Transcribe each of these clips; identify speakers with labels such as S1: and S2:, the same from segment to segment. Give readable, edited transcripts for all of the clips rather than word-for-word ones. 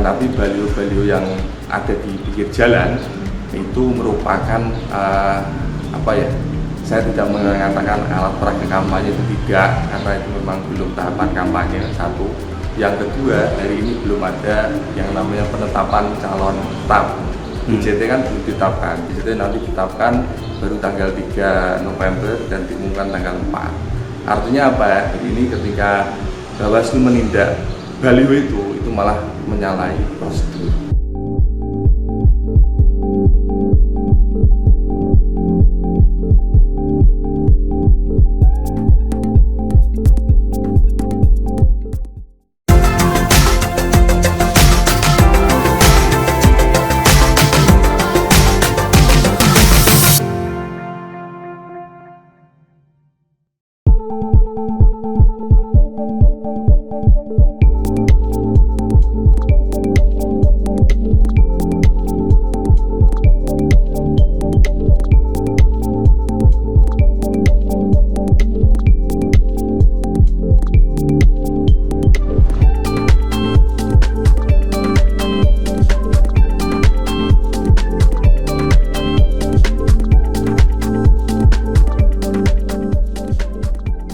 S1: tapi baliho-baliho yang ada di pinggir jalan itu merupakan saya tidak mengatakan alat peraga kampanye itu tidak, karena itu memang belum tahapan kampanye satu. Yang kedua, hari ini belum ada yang namanya penetapan calon tetap. DJT kan belum ditetapkan, DJT nanti ditetapkan baru tanggal 3 November dan diumumkan tanggal 4. Artinya apa? Hari ini ketika Bawaslu menindak baliho itu malah menyalahi prosedur.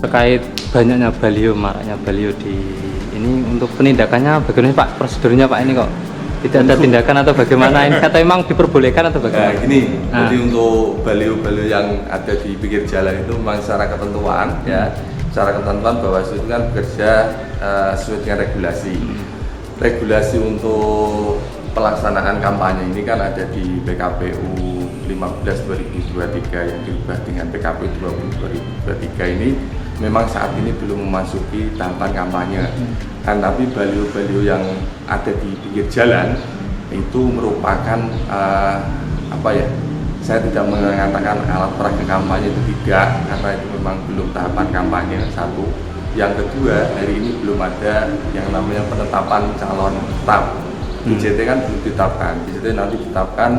S2: Terkait banyaknya baliho, maraknya baliho di ini, untuk penindakannya bagaimana Pak? Prosedurnya Pak, ini kok tidak ada tindakan atau bagaimana? Ini kata memang diperbolehkan atau bagaimana?
S1: Jadi untuk baliho-baliho yang ada di pinggir jalan itu memang secara ketentuan secara ketentuan Bawaslu itu kan bekerja sesuai dengan regulasi. Regulasi untuk pelaksanaan kampanye ini kan ada di PKPU 15/2023 yang diubah dengan PKPU 20/2023 ini memang saat ini belum memasuki tahapan kampanye. Tapi baliho-baliho yang ada di pinggir jalan itu merupakan saya tidak mengatakan alat peraga kampanye itu tidak, karena itu memang belum tahapan kampanye satu. Yang kedua, hari ini belum ada yang namanya penetapan calon tetap. DJT kan belum ditetapkan, DJT nanti ditetapkan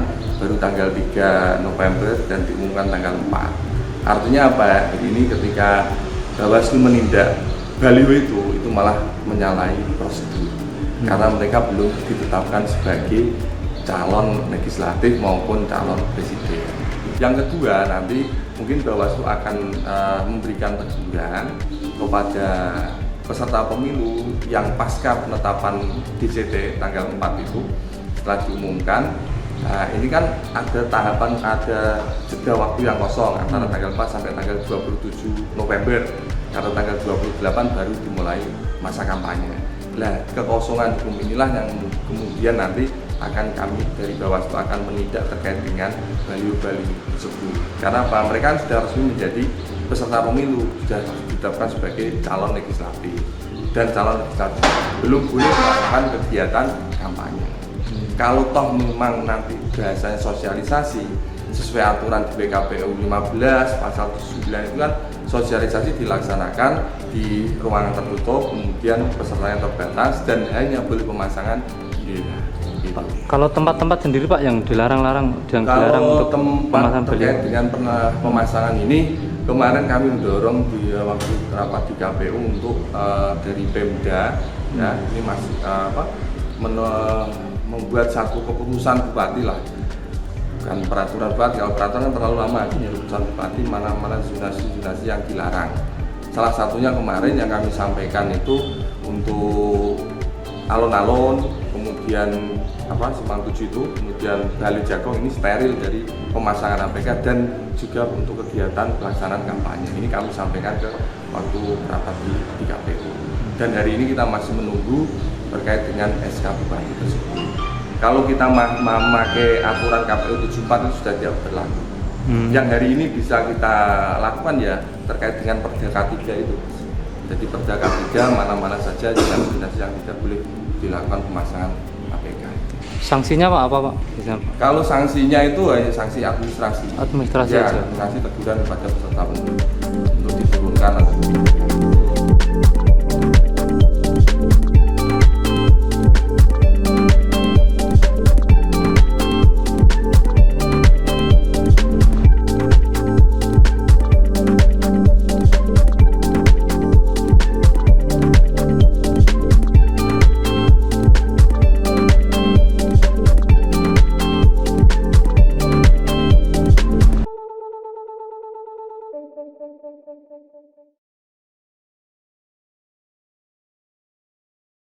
S1: baru tanggal 3 November dan diumumkan tanggal 4. Artinya apa? Hari ini ketika Bawaslu menindak baliho itu malah menyalahi prosedur, karena mereka belum ditetapkan sebagai calon legislatif maupun calon presiden. Yang kedua, nanti mungkin Bawaslu akan memberikan teguran kepada peserta pemilu yang pasca penetapan DJT tanggal 4 itu setelah diumumkan. Ini kan ada tahapan, ada jeda waktu yang kosong antara tanggal 4 sampai tanggal 27 November, karena tanggal 28 baru dimulai masa kampanye. Nah, kekosongan hukum inilah yang kemudian nanti akan kami dari Bawaslu akan menindak terkait dengan baliho-baliho tersebut. Karena apa? Mereka kan sudah resmi menjadi peserta pemilu, sudah ditetapkan sebagai calon legislatif, dan calon legislatif belum boleh melakukan kegiatan kampanye. Kalau toh memang nanti bahasanya sosialisasi sesuai aturan di PKPU 15 pasal 9 itu kan sosialisasi dilaksanakan di ruangan tertutup, kemudian pesertanya terbatas dan hanya boleh pemasangan bendera.
S2: Kalau tempat-tempat sendiri Pak yang dilarang-larang, yang dilarang untuk pemasangan baliho
S1: terkait dengan pemasangan ini, kemarin kami mendorong di waktu rapat di KPU untuk dari Pemda ini masih membuat satu keputusan bupati lah, bukan peraturan bupati. Kalau peraturan kan terlalu lama, keputusan bupati mana-mana zonasi-zonasi yang dilarang. Salah satunya kemarin yang kami sampaikan itu untuk alun-alun, kemudian Simpang 7 itu, kemudian Bali Jagong ini steril dari pemasangan APK dan juga untuk kegiatan pelaksanaan kampanye. Ini kami sampaikan ke waktu rapat di KPU. Dan hari ini kita masih menunggu terkait dengan SK Bupati tersebut. Kalau kita memakai aturan KPU 74 itu sudah tidak berlaku. Yang hari ini bisa kita lakukan ya terkait dengan Perda K3 itu. Jadi Perda K3 mana-mana saja zonasi yang tidak boleh dilakukan pemasangan APK.
S2: Sanksinya Pak apa Pak?
S1: Kalau sanksinya itu hanya sanksi administrasi.
S2: Administrasi aja.
S1: Sanksi teguran kepada peserta pemilu untuk diturunkan atau dipindahkan.